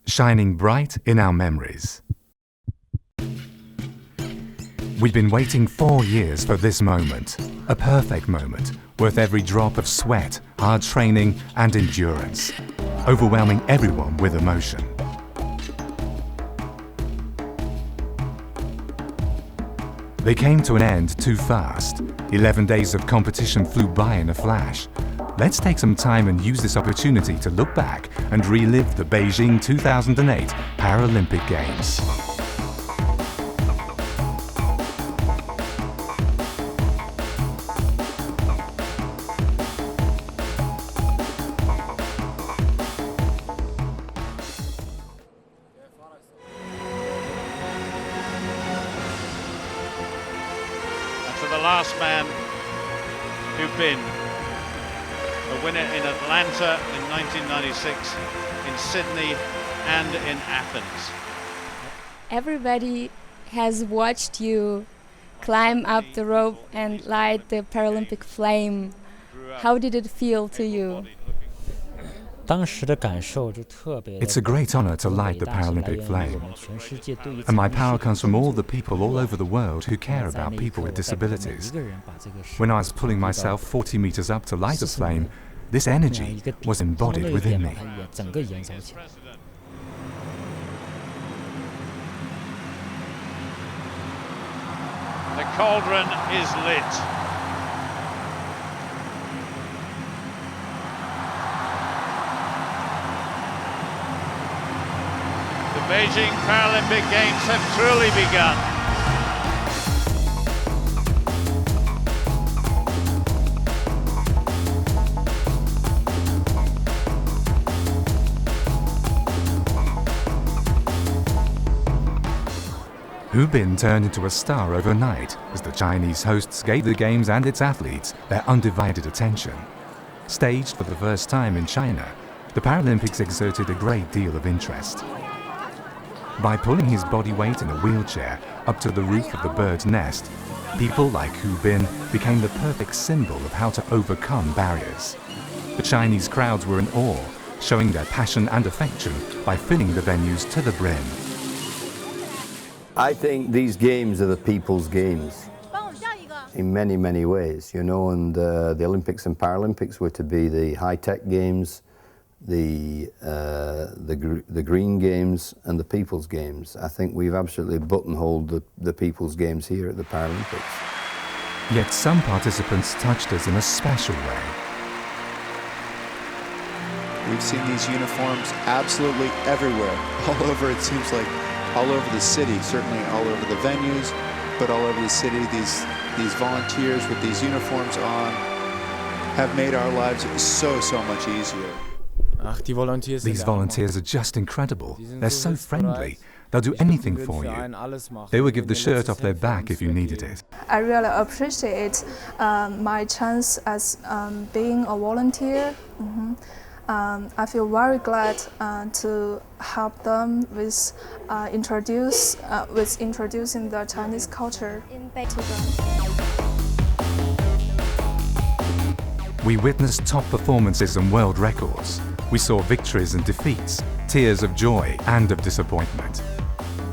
shining bright in our memories. We've been waiting 4 years for this moment, a perfect moment, worth every drop of sweat, hard training and endurance, overwhelming everyone with emotion. They came to an end too fast. 11 days of competition flew by in a flash. Let's take some time and use this opportunity to look back and relive the Beijing 2008 Paralympic Games. For the last man, Hu Bin, a winner in Atlanta in 1996, in Sydney and in Athens. Everybody has watched you climb up the rope and light the Paralympic flame. How did it feel to you? It's a great honor to light the Paralympic flame, and my power comes from all the people all over the world who care about people with disabilities. When I was pulling myself 40 meters up to light the flame, this energy was embodied within me. The cauldron is lit. The Beijing Paralympic Games have truly begun. Hu Bin turned into a star overnight as the Chinese hosts gave the Games and its athletes their undivided attention. Staged for the first time in China, the Paralympics exerted a great deal of interest. By pulling his body weight in a wheelchair up to the roof of the bird's nest, people like Hu Bin became the perfect symbol of how to overcome barriers. The Chinese crowds were in awe, showing their passion and affection by filling the venues to the brim. I think these games are the people's games in many, many ways, you know, and the Olympics and Paralympics were to be the high-tech games, the green games and the people's games. I think we've absolutely buttonholed the people's games here at the Paralympics. Yet some participants touched us in a special way. We've seen these uniforms absolutely everywhere, all over, it seems like, all over the city, certainly all over the venues, but all over the city, these volunteers with these uniforms on have made our lives so much easier. These volunteers are just incredible. They're so friendly. They'll do anything for you. They will give the shirt off their back if you needed it. I really appreciate my chance as being a volunteer. I feel very glad to help them with introducing the Chinese culture to them. We witnessed top performances and world records. We saw victories and defeats, tears of joy and of disappointment.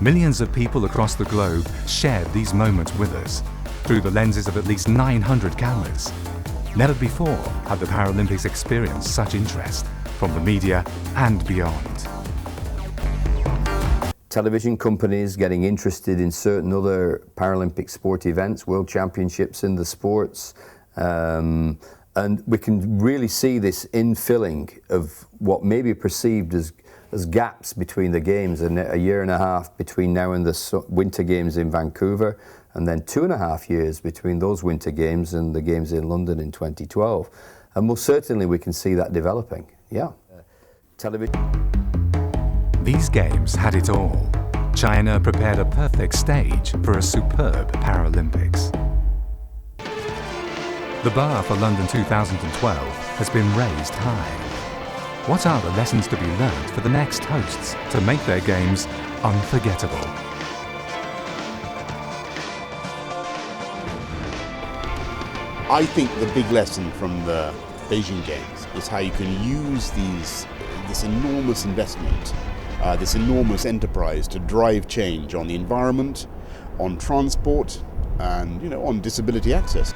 Millions of people across the globe shared these moments with us through the lenses of at least 900 cameras. Never before had the Paralympics experienced such interest from the media and beyond. Television companies getting interested in certain other Paralympic sport events, world championships in the sports, and we can really see this infilling of what may be perceived as gaps between the games, and a year and a half between now and the Winter Games in Vancouver, and then 2.5 years between those Winter Games and the Games in London in 2012. And most certainly we can see that developing, yeah. Television. These games had it all. China prepared a perfect stage for a superb Paralympics. The bar for London 2012 has been raised high. What are the lessons to be learned for the next hosts to make their games unforgettable? I think the big lesson from the Beijing Games is how you can use this enormous investment this enormous enterprise to drive change on the environment, on transport, and on disability access.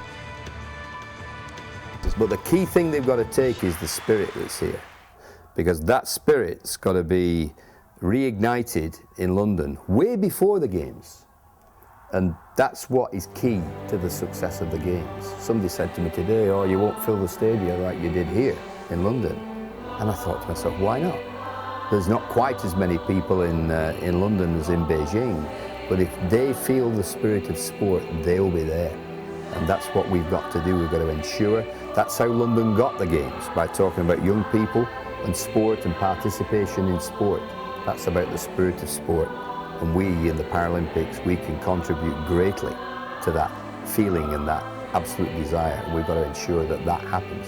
But the key thing they've got to take is the spirit that's here, because that spirit's got to be reignited in London way before the Games. And that's what is key to the success of the Games. Somebody said to me today, oh, you won't fill the stadium like you did here in London. And I thought to myself, why not? There's not quite as many people in London as in Beijing, but if they feel the spirit of sport, they'll be there. And that's what we've got to do. We've got to ensure. That's how London got the Games, by talking about young people and sport and participation in sport. That's about the spirit of sport. And we in the Paralympics, we can contribute greatly to that feeling and that absolute desire. We've got to ensure that that happens.